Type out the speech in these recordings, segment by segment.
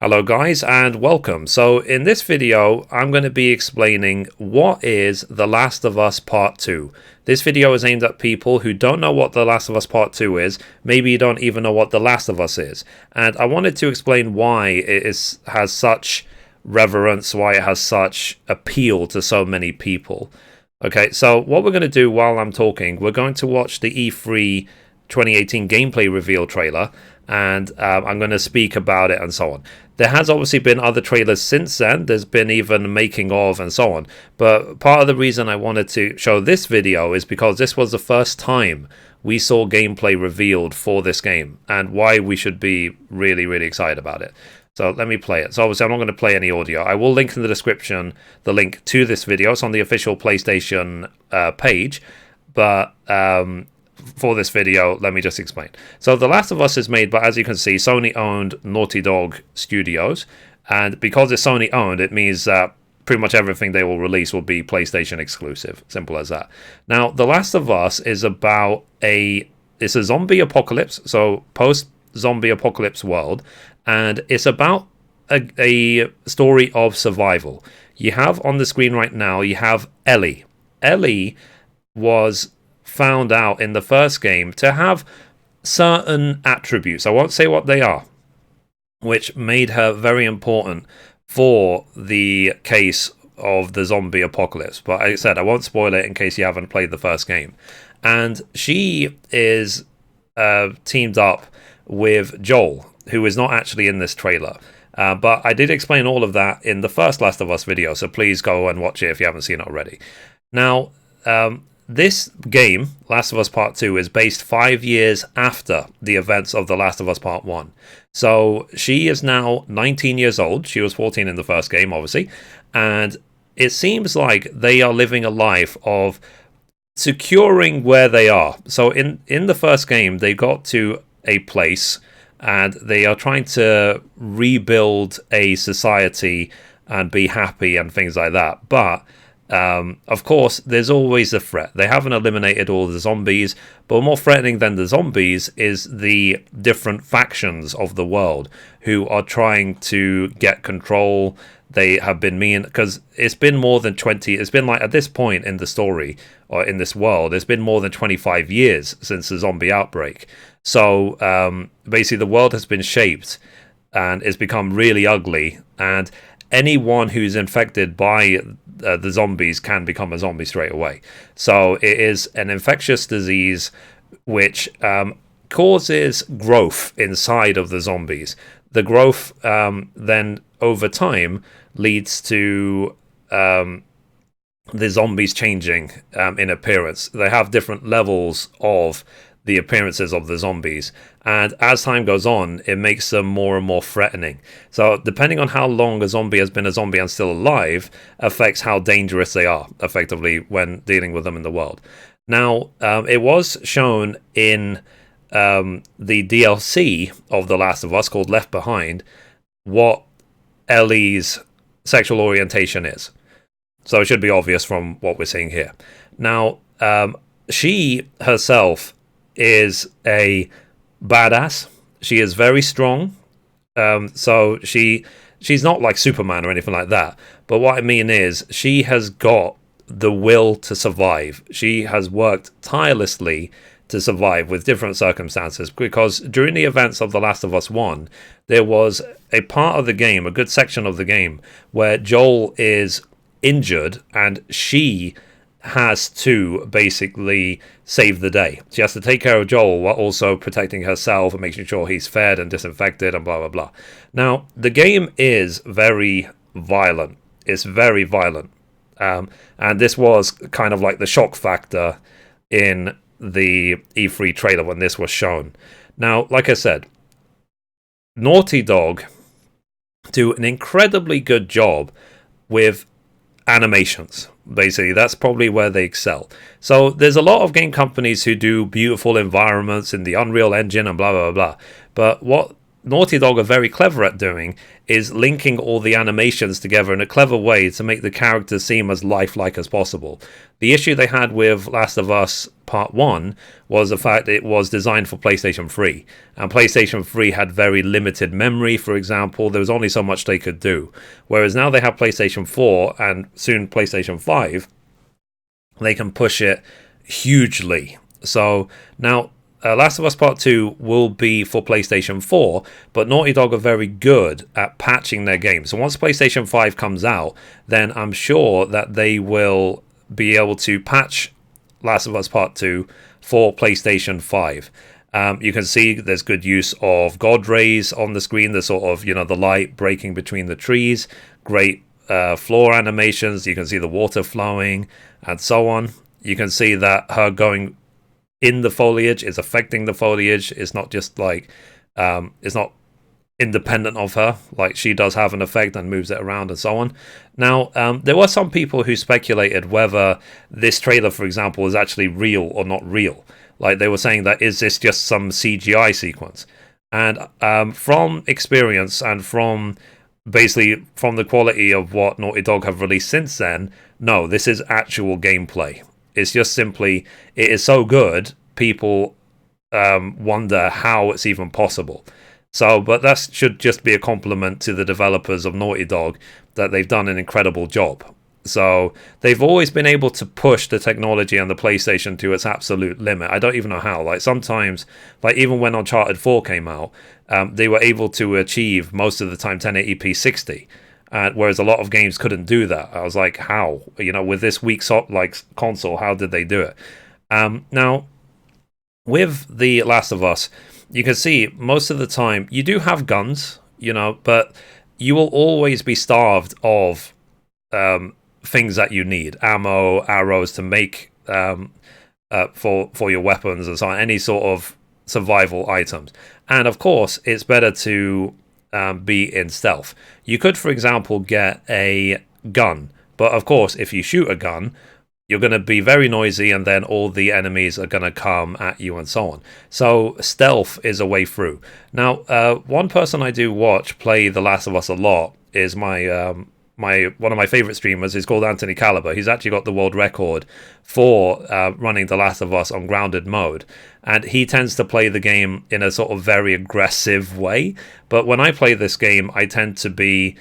Hello guys and welcome. So in this video I'm going to be explaining what is The Last of Us Part 2. This video is aimed at people who don't know what The Last of Us Part 2 is, maybe you don't even know what The Last of Us is, and I wanted to explain why has such reverence, why it has such appeal to so many people. Okay, so what we're going to do while I'm talking, we're going to watch the E3 2018 gameplay reveal trailer, and I'm going to speak about it and so on. There has obviously been other trailers since then. There's been even making of and so on. But part of the reason I wanted to show this video is because this was the first time we saw gameplay revealed for this game, and why we should be really, really excited about it. So let me play it. So obviously I'm not going to play any audio. I will link in the description the link to this video. It's on the official PlayStation page. But for this video, let me just explain. So The Last of Us is made by, as you can see, Sony owned Naughty Dog Studios, and because it's Sony owned, it means that pretty much everything they will release will be PlayStation exclusive. Simple as that. Now, The Last of Us is about it's a zombie apocalypse, so post zombie apocalypse world, and it's about a story of survival. You have on the screen right now, you have Ellie. Ellie was found out in the first game to have certain attributes, I won't say what they are, which made her very important for the case of the zombie apocalypse. But like I said, I won't spoil it in case you haven't played the first game. And she is teamed up with Joel, who is not actually in this trailer. But I did explain all of that in the first Last of Us video, so please go and watch it if you haven't seen it already. Now, this game, Last of Us Part 2, is based 5 years after the events of The Last of Us Part 1. So she is now 19 years old. She was 14 in the first game, obviously. And it seems like they are living a life of securing where they are. So in the first game, they got to a place and they are trying to rebuild a society and be happy and things like that. But of course, there's always a threat. They haven't eliminated all the zombies, but more threatening than the zombies is the different factions of the world who are trying to get control. They have been mean, because it's been more than 20, it's been like, at this point in the story, or in this world, it's been more than 25 years since the zombie outbreak. So basically the world has been shaped and it's become really ugly, and anyone who's infected by the zombies can become a zombie straight away. So it is an infectious disease which causes growth inside of the zombies. The growth then over time leads to the zombies changing in appearance. They have different levels of the appearances of the zombies, and as time goes on it makes them more and more threatening. So depending on how long a zombie has been a zombie and still alive affects how dangerous they are effectively when dealing with them in the world. Now it was shown in the DLC of The Last of Us called Left Behind what Ellie's sexual orientation is, so it should be obvious from what we're seeing here. Now she herself is a badass. She is very strong. So she's not like Superman or anything like that. But what I mean is she has got the will to survive. She has worked tirelessly to survive with different circumstances, because during the events of The Last of Us 1, there was a part of the game, a good section of the game, where Joel is injured and she has to basically save the day. She has to take care of Joel while also protecting herself and making sure he's fed and disinfected and blah blah blah. Now the game is very violent. It's very violent, and this was kind of like the shock factor in the E3 trailer when this was shown. Now, like I said, Naughty Dog do an incredibly good job with animations. Basically, that's probably where they excel. So there's a lot of game companies who do beautiful environments in the Unreal Engine and blah blah blah. But what Naughty Dog are very clever at doing is linking all the animations together in a clever way to make the characters seem as lifelike as possible. The issue they had with Last of Us Part 1 was the fact that it was designed for PlayStation 3, and PlayStation 3 had very limited memory, for example. There was only so much they could do. Whereas now they have PlayStation 4 and soon PlayStation 5, they can push it hugely. So now Last of Us Part 2 will be for PlayStation 4, but Naughty Dog are very good at patching their games. So once PlayStation 5 comes out, then I'm sure that they will be able to patch Last of Us Part 2 for PlayStation 5. You can see there's good use of God rays on the screen, the sort of, the light breaking between the trees, great floor animations, you can see the water flowing, and so on. You can see that her going in the foliage is affecting the foliage. It's not just like, it's not independent of her. Like, she does have an effect and moves it around and so on. Now, there were some people who speculated whether this trailer, for example, is actually real or not real. Like, they were saying that, is this just some CGI sequence? And from experience and from basically from the quality of what Naughty Dog have released since then, no, this is actual gameplay. It's just simply, it is so good, people wonder how it's even possible. So, but that should just be a compliment to the developers of Naughty Dog, that they've done an incredible job. So, they've always been able to push the technology and the PlayStation to its absolute limit. I don't even know how. Like, sometimes, like even when Uncharted 4 came out, they were able to achieve, most of the time, 1080p 60. Whereas a lot of games couldn't do that. I was like, how? With this weak console, how did they do it? Now, with The Last of Us, you can see most of the time you do have guns, but you will always be starved of things that you need, ammo, arrows to make for your weapons and so on, any sort of survival items. And of course, it's better to be in stealth. You could, for example, get a gun, but of course, if you shoot a gun, you're going to be very noisy, and then all the enemies are going to come at you and so on. So stealth is a way through. Now, one person I do watch play The Last of Us a lot is one of my favorite streamers. Is called Anthony Caliber. He's actually got the world record for running The Last of Us on grounded mode, and he tends to play the game in a sort of very aggressive way. But when I play this game, I tend to be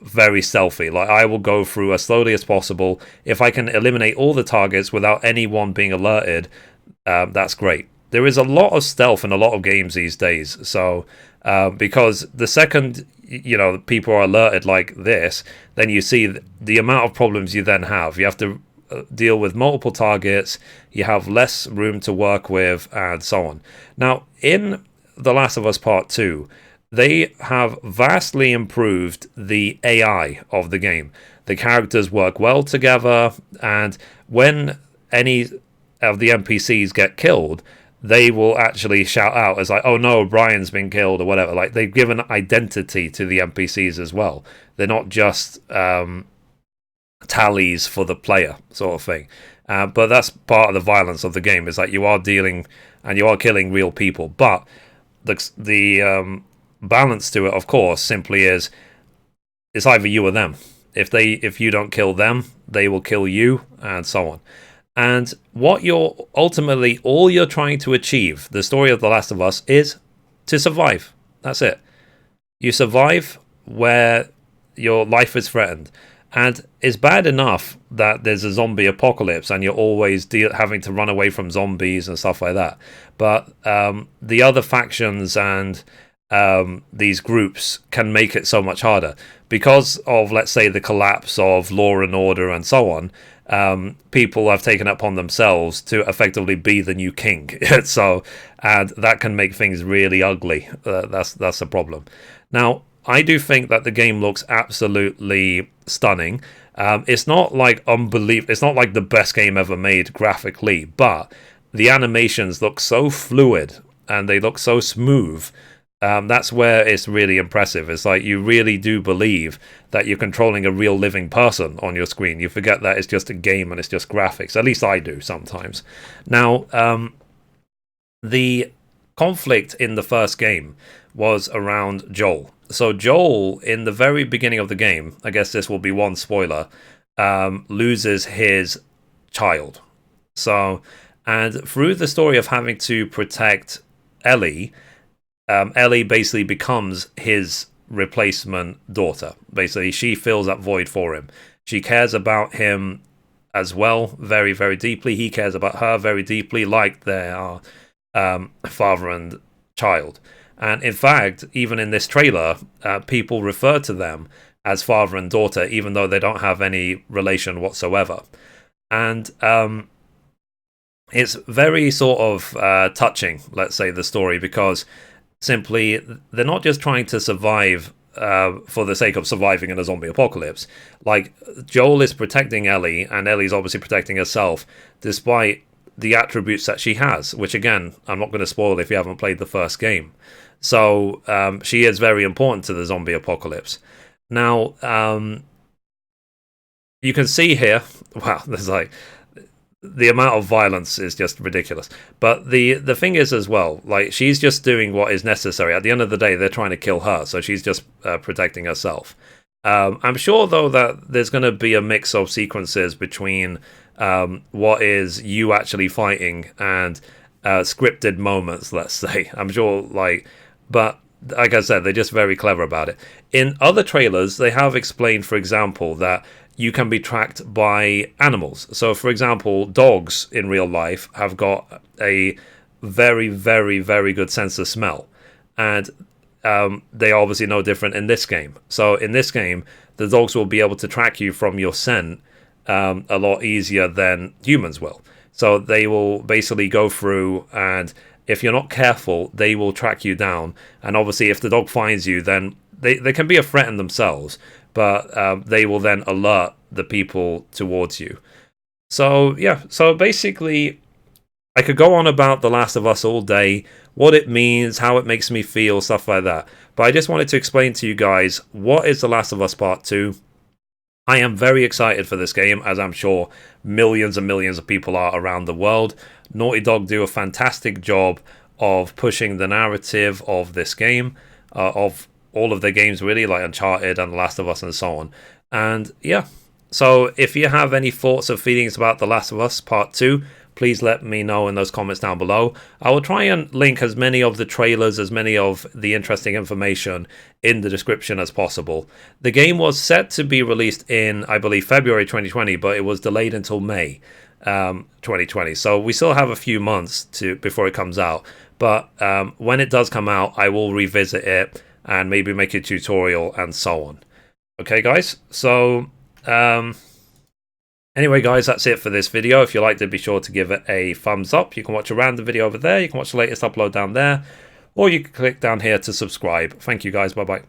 very stealthy. Like, I will go through as slowly as possible. If I can eliminate all the targets without anyone being alerted, that's great. There is a lot of stealth in a lot of games these days. So because the second people are alerted like this, then you see the amount of problems you then have. You have to deal with multiple targets, you have less room to work with, and so on. Now, in The Last of Us Part 2, they have vastly improved the AI of the game. The characters work well together, and when any of the NPCs get killed, they will actually shout out as like, oh no, Brian's been killed, or whatever. Like, they've given identity to the NPCs as well. They're not just tallies for the player sort of thing. But that's part of the violence of the game, is that you are dealing and you are killing real people. But the balance to it, of course, simply is it's either you or them. If you don't kill them, they will kill you, and so on. And what you're ultimately, all you're trying to achieve, the story of The Last of Us, is to survive. That's it. You survive where your life is threatened. And it's bad enough that there's a zombie apocalypse and you're always having to run away from zombies and stuff like that. But the other factions and these groups can make it so much harder. Because of, let's say, the collapse of law and order and so on, people have taken it upon themselves to effectively be the new king. And that can make things really ugly. That's the problem. Now, I do think that the game looks absolutely stunning. It's not like it's not like the best game ever made graphically, but the animations look so fluid and they look so smooth. That's where it's really impressive. It's like you really do believe that you're controlling a real living person on your screen. You forget that it's just a game and it's just graphics. At least I do sometimes. Now, the conflict in the first game was around Joel. So Joel, in the very beginning of the game, I guess this will be one spoiler, loses his child. So, and through the story of having to protect Ellie, Ellie basically becomes his replacement daughter. Basically, she fills that void for him. She cares about him as well, very, very deeply. He cares about her very deeply, like they are father and child. And in fact, even in this trailer, people refer to them as father and daughter, even though they don't have any relation whatsoever. And it's very sort of touching, let's say, the story, because simply they're not just trying to survive for the sake of surviving in a zombie apocalypse. Like, Joel is protecting Ellie, and Ellie's obviously protecting herself, despite the attributes that she has, which, again, I'm not going to spoil if you haven't played the first game. So she is very important to the zombie apocalypse. Now, you can see here, wow, there's like, the amount of violence is just ridiculous. But the thing is as well, like, she's just doing what is necessary. At the end of the day, they're trying to kill her, so she's just protecting herself. I'm sure, though, that there's going to be a mix of sequences between what is you actually fighting and scripted moments, let's say. I'm sure, like, but like I said, they're just very clever about it. In other trailers, they have explained, for example, that you can be tracked by animals. So, for example, dogs in real life have got a very, very, very good sense of smell. And they are obviously no different in this game. So, in this game, the dogs will be able to track you from your scent a lot easier than humans will. So, they will basically go through, and if you're not careful, they will track you down. And obviously, if the dog finds you, then they can be a threat in themselves, but they will then alert the people towards you. So, yeah, so basically, I could go on about The Last of Us all day, what it means, how it makes me feel, stuff like that. But I just wanted to explain to you guys, what is The Last of Us Part 2? I am very excited for this game, as I'm sure millions and millions of people are around the world. Naughty Dog do a fantastic job of pushing the narrative of this game, of all of their games really, like Uncharted and The Last of Us and so on. And yeah, so if you have any thoughts or feelings about The Last of Us Part 2, please let me know in those comments down below. I will try and link as many of the trailers, as many of the interesting information in the description as possible. The game was set to be released in, I believe, February 2020, but it was delayed until May 2020. So we still have a few months before it comes out. But when it does come out, I will revisit it and maybe make a tutorial and so on. Okay, guys? So, anyway, guys, that's it for this video. If you liked it, be sure to give it a thumbs up. You can watch a random video over there. You can watch the latest upload down there. Or you can click down here to subscribe. Thank you, guys. Bye-bye.